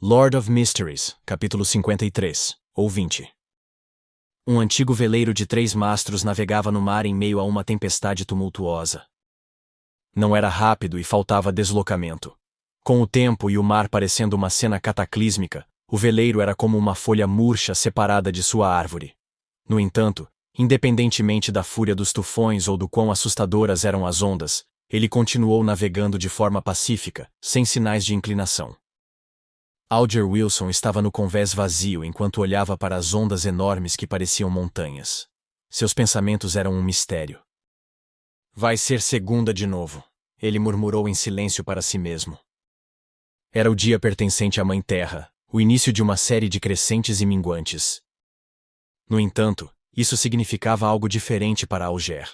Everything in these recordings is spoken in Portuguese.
Lord of Mysteries, capítulo 53, ou 20. Um antigo veleiro de 3 mastros navegava no mar em meio a uma tempestade tumultuosa. Não era rápido e faltava deslocamento. Com o tempo e o mar parecendo uma cena cataclísmica, o veleiro era como uma folha murcha separada de sua árvore. No entanto, independentemente da fúria dos tufões ou do quão assustadoras eram as ondas, ele continuou navegando de forma pacífica, sem sinais de inclinação. Alger Wilson estava no convés vazio enquanto olhava para as ondas enormes que pareciam montanhas. Seus pensamentos eram um mistério. Vai ser segunda de novo, ele murmurou em silêncio para si mesmo. Era o dia pertencente à Mãe Terra, o início de uma série de crescentes e minguantes. No entanto, isso significava algo diferente para Alger.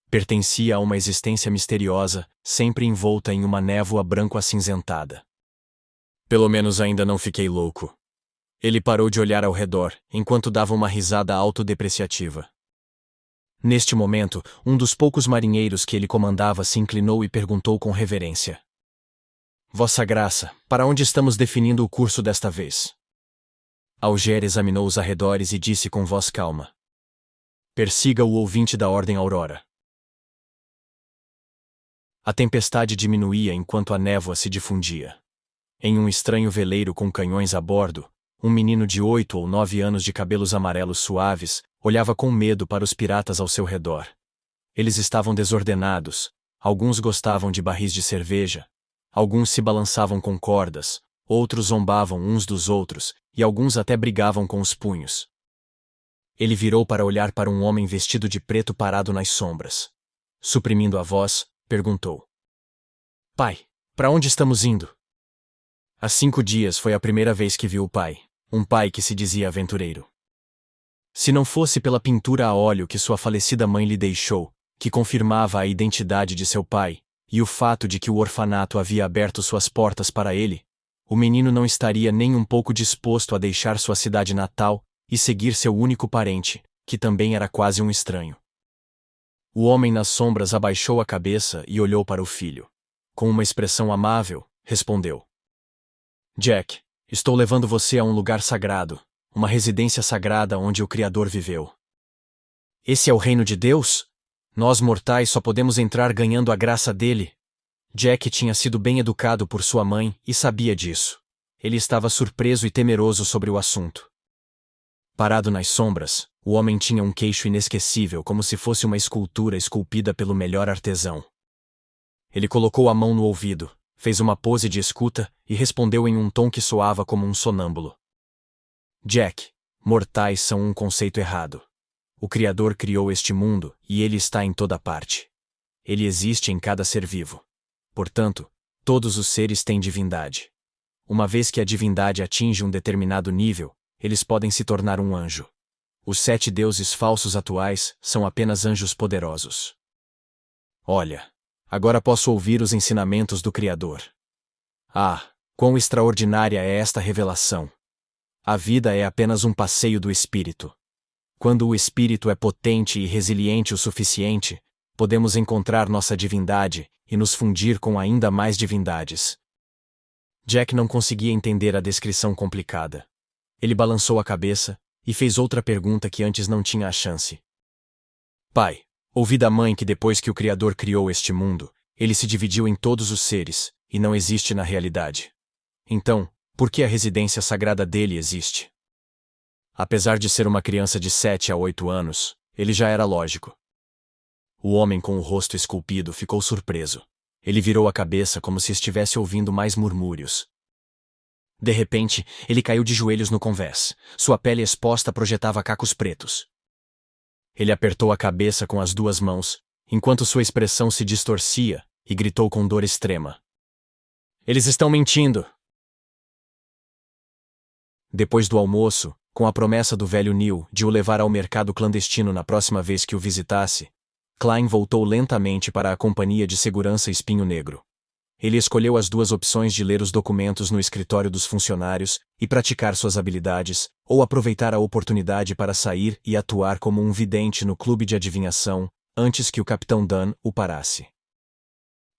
Pertencia a uma existência misteriosa, sempre envolta em uma névoa branco-acinzentada. Pelo menos ainda não fiquei louco. Ele parou de olhar ao redor, enquanto dava uma risada autodepreciativa. Neste momento, um dos poucos marinheiros que ele comandava se inclinou e perguntou com reverência: Vossa Graça, para onde estamos definindo o curso desta vez? Alger examinou os arredores e disse com voz calma: Persiga o ouvinte da Ordem Aurora. A tempestade diminuía enquanto a névoa se difundia. Em um estranho veleiro com canhões a bordo, um menino de 8 ou 9 anos de cabelos amarelos suaves olhava com medo para os piratas ao seu redor. Eles estavam desordenados, alguns gostavam de barris de cerveja, alguns se balançavam com cordas, outros zombavam uns dos outros, e alguns até brigavam com os punhos. Ele virou para olhar para um homem vestido de preto parado nas sombras. Suprimindo a voz, perguntou: Pai, para onde estamos indo? Há 5 dias foi a primeira vez que viu o pai, um pai que se dizia aventureiro. Se não fosse pela pintura a óleo que sua falecida mãe lhe deixou, que confirmava a identidade de seu pai, e o fato de que o orfanato havia aberto suas portas para ele, o menino não estaria nem um pouco disposto a deixar sua cidade natal e seguir seu único parente, que também era quase um estranho. O homem nas sombras abaixou a cabeça e olhou para o filho. Com uma expressão amável, respondeu: Jack, estou levando você a um lugar sagrado, uma residência sagrada onde o Criador viveu. Esse é o reino de Deus? Nós mortais só podemos entrar ganhando a graça dele. Jack tinha sido bem educado por sua mãe e sabia disso. Ele estava surpreso e temeroso sobre o assunto. Parado nas sombras, o homem tinha um queixo inesquecível como se fosse uma escultura esculpida pelo melhor artesão. Ele colocou a mão no ouvido, fez uma pose de escuta e respondeu em um tom que soava como um sonâmbulo. Jack, mortais são um conceito errado. O Criador criou este mundo e ele está em toda parte. Ele existe em cada ser vivo. Portanto, todos os seres têm divindade. Uma vez que a divindade atinge um determinado nível, eles podem se tornar um anjo. Os 7 deuses falsos atuais são apenas anjos poderosos. Olha, agora posso ouvir os ensinamentos do Criador. Ah, quão extraordinária é esta revelação! A vida é apenas um passeio do espírito. Quando o espírito é potente e resiliente o suficiente, podemos encontrar nossa divindade e nos fundir com ainda mais divindades. Jack não conseguia entender a descrição complicada. Ele balançou a cabeça e fez outra pergunta que antes não tinha a chance. Pai, ouvi da mãe que depois que o Criador criou este mundo, ele se dividiu em todos os seres, e não existe na realidade. Então, por que a residência sagrada dele existe? Apesar de ser uma criança de 7 a 8 anos, ele já era lógico. O homem com o rosto esculpido ficou surpreso. Ele virou a cabeça como se estivesse ouvindo mais murmúrios. De repente, ele caiu de joelhos no convés. Sua pele exposta projetava cacos pretos. Ele apertou a cabeça com as 2 mãos, enquanto sua expressão se distorcia, e gritou com dor extrema: Eles estão mentindo! Depois do almoço, com a promessa do velho Neil de o levar ao mercado clandestino na próxima vez que o visitasse, Klein voltou lentamente para a companhia de segurança Espinho Negro. Ele escolheu as 2 opções de ler os documentos no escritório dos funcionários e praticar suas habilidades, ou aproveitar a oportunidade para sair e atuar como um vidente no clube de adivinhação, antes que o Capitão Dunn o parasse.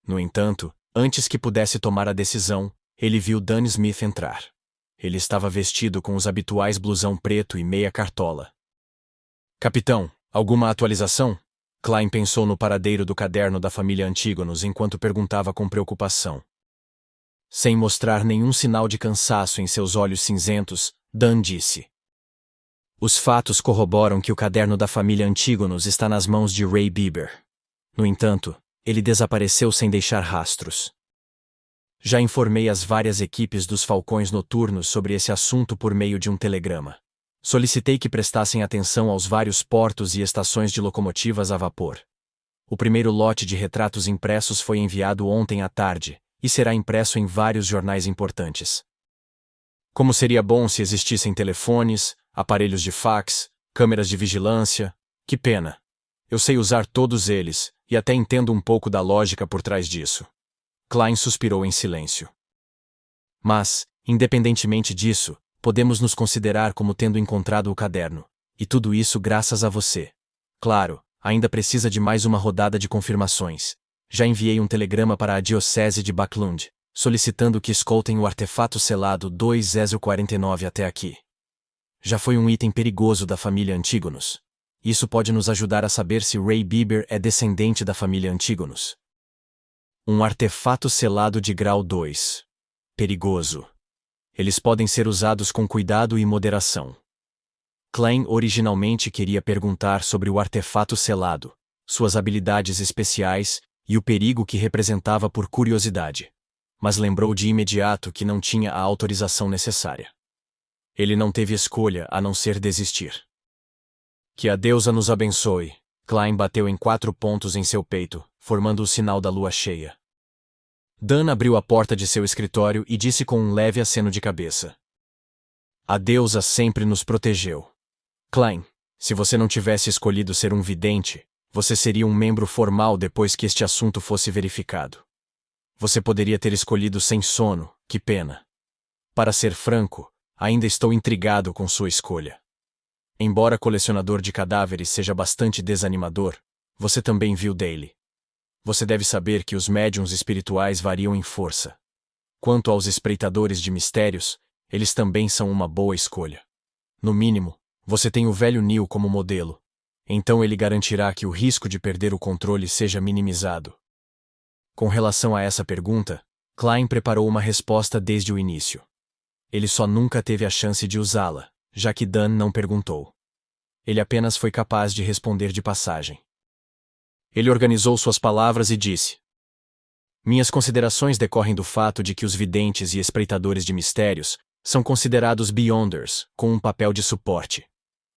No entanto, antes que pudesse tomar a decisão, ele viu Dan Smith entrar. Ele estava vestido com os habituais blusão preto e meia cartola. Capitão, alguma atualização? Klein pensou no paradeiro do caderno da família Antígonos enquanto perguntava com preocupação. Sem mostrar nenhum sinal de cansaço em seus olhos cinzentos, Dan disse. Os fatos corroboram que o caderno da família Antígonos está nas mãos de Ray Bieber. No entanto, ele desapareceu sem deixar rastros. Já informei as várias equipes dos Falcões Noturnos sobre esse assunto por meio de um telegrama. Solicitei que prestassem atenção aos vários portos e estações de locomotivas a vapor. O primeiro lote de retratos impressos foi enviado ontem à tarde, e será impresso em vários jornais importantes. Como seria bom se existissem telefones, aparelhos de fax, câmeras de vigilância. Que pena. Eu sei usar todos eles, e até entendo um pouco da lógica por trás disso. Klein suspirou em silêncio. Mas, independentemente disso, podemos nos considerar como tendo encontrado o caderno. E tudo isso graças a você. Claro, ainda precisa de mais uma rodada de confirmações. Já enviei um telegrama para a Diocese de Backlund, solicitando que escoltem o artefato selado 2-49 até aqui. Já foi um item perigoso da família Antígonos. Isso pode nos ajudar a saber se Ray Bieber é descendente da família Antígonos. Um artefato selado de grau 2. Perigoso. Eles podem ser usados com cuidado e moderação. Klein originalmente queria perguntar sobre o artefato selado, suas habilidades especiais e o perigo que representava por curiosidade, mas lembrou de imediato que não tinha a autorização necessária. Ele não teve escolha a não ser desistir. Que a deusa nos abençoe. Klein bateu em 4 pontos em seu peito, formando o sinal da lua cheia. Dan abriu a porta de seu escritório e disse com um leve aceno de cabeça. A deusa sempre nos protegeu. Klein, se você não tivesse escolhido ser um vidente, você seria um membro formal depois que este assunto fosse verificado. Você poderia ter escolhido sem sono, que pena. Para ser franco, ainda estou intrigado com sua escolha. Embora colecionador de cadáveres seja bastante desanimador, você também viu Daily. Você deve saber que os médiuns espirituais variam em força. Quanto aos espreitadores de mistérios, eles também são uma boa escolha. No mínimo, você tem o velho Neil como modelo. Então ele garantirá que o risco de perder o controle seja minimizado. Com relação a essa pergunta, Klein preparou uma resposta desde o início. Ele só nunca teve a chance de usá-la, já que Dan não perguntou. Ele apenas foi capaz de responder de passagem. Ele organizou suas palavras e disse: Minhas considerações decorrem do fato de que os videntes e espreitadores de mistérios são considerados Beyonders, com um papel de suporte.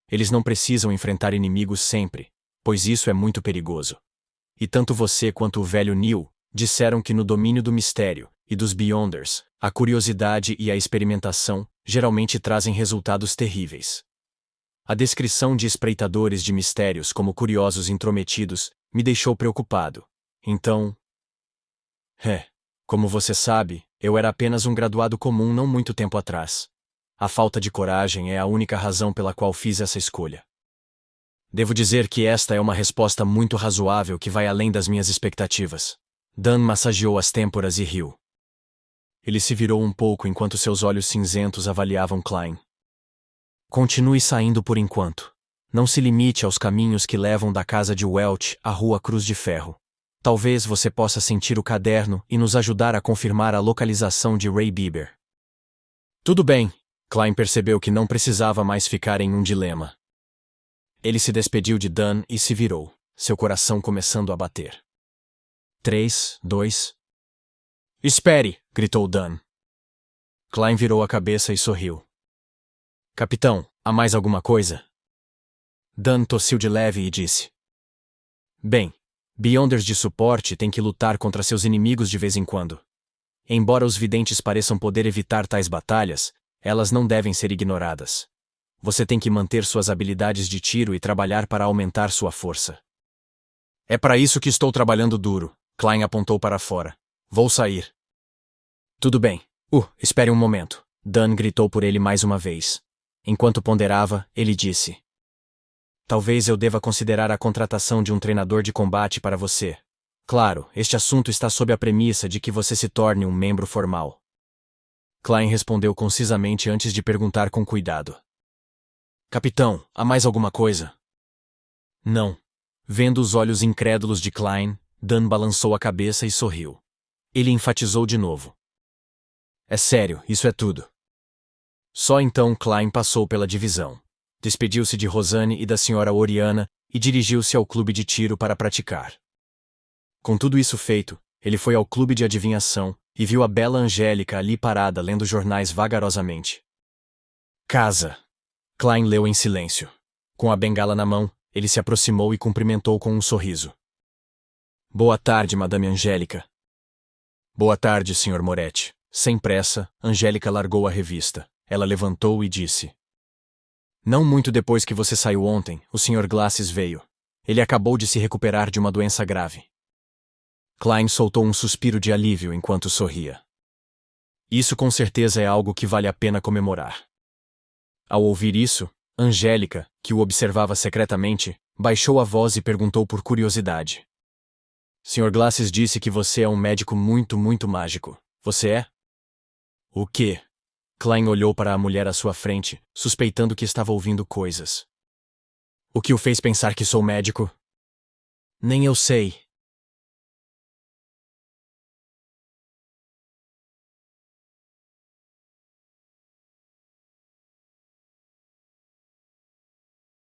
Eles não precisam enfrentar inimigos sempre, pois isso é muito perigoso. E tanto você quanto o velho Neil disseram que no domínio do mistério e dos Beyonders, a curiosidade e a experimentação geralmente trazem resultados terríveis. A descrição de espreitadores de mistérios como curiosos intrometidos me deixou preocupado. Então... como você sabe, eu era apenas um graduado comum não muito tempo atrás. A falta de coragem é a única razão pela qual fiz essa escolha. Devo dizer que esta é uma resposta muito razoável que vai além das minhas expectativas. Dan massageou as têmporas e riu. Ele se virou um pouco enquanto seus olhos cinzentos avaliavam Klein. Continue saindo por enquanto. Não se limite aos caminhos que levam da casa de Welch à Rua Cruz de Ferro. Talvez você possa sentir o caderno e nos ajudar a confirmar a localização de Ray Bieber. Tudo bem. Klein percebeu que não precisava mais ficar em um dilema. Ele se despediu de Dan e se virou, seu coração começando a bater. 3, 2... Espere! Gritou Dan. Klein virou a cabeça e sorriu. Capitão, há mais alguma coisa? Dan tossiu de leve e disse. Bem, Beyonders de suporte têm que lutar contra seus inimigos de vez em quando. Embora os videntes pareçam poder evitar tais batalhas, elas não devem ser ignoradas. Você tem que manter suas habilidades de tiro e trabalhar para aumentar sua força. É para isso que estou trabalhando duro. Klein apontou para fora. Vou sair. Tudo bem. Espere um momento. Dan gritou por ele mais uma vez. Enquanto ponderava, ele disse. Talvez eu deva considerar a contratação de um treinador de combate para você. Claro, este assunto está sob a premissa de que você se torne um membro formal. Klein respondeu concisamente antes de perguntar com cuidado. Capitão, há mais alguma coisa? Não. Vendo os olhos incrédulos de Klein, Dan balançou a cabeça e sorriu. Ele enfatizou de novo. É sério, isso é tudo. Só então Klein passou pela divisão. Despediu-se de Rosanne e da senhora Oriana e dirigiu-se ao clube de tiro para praticar. Com tudo isso feito, ele foi ao clube de adivinhação e viu a bela Angélica ali parada lendo jornais vagarosamente. Casa. Klein leu em silêncio. Com a bengala na mão, ele se aproximou e cumprimentou com um sorriso. Boa tarde, Madame Angélica. Boa tarde, Sr. Moretti. Sem pressa, Angélica largou a revista. Ela levantou e disse. Não muito depois que você saiu ontem, o Sr. Glasses veio. Ele acabou de se recuperar de uma doença grave. Klein soltou um suspiro de alívio enquanto sorria. Isso com certeza é algo que vale a pena comemorar. Ao ouvir isso, Angélica, que o observava secretamente, baixou a voz e perguntou por curiosidade. Sr. Glasses disse que você é um médico muito mágico. Você é? O quê? Klein olhou para a mulher à sua frente, suspeitando que estava ouvindo coisas. O que o fez pensar que sou médico? Nem eu sei.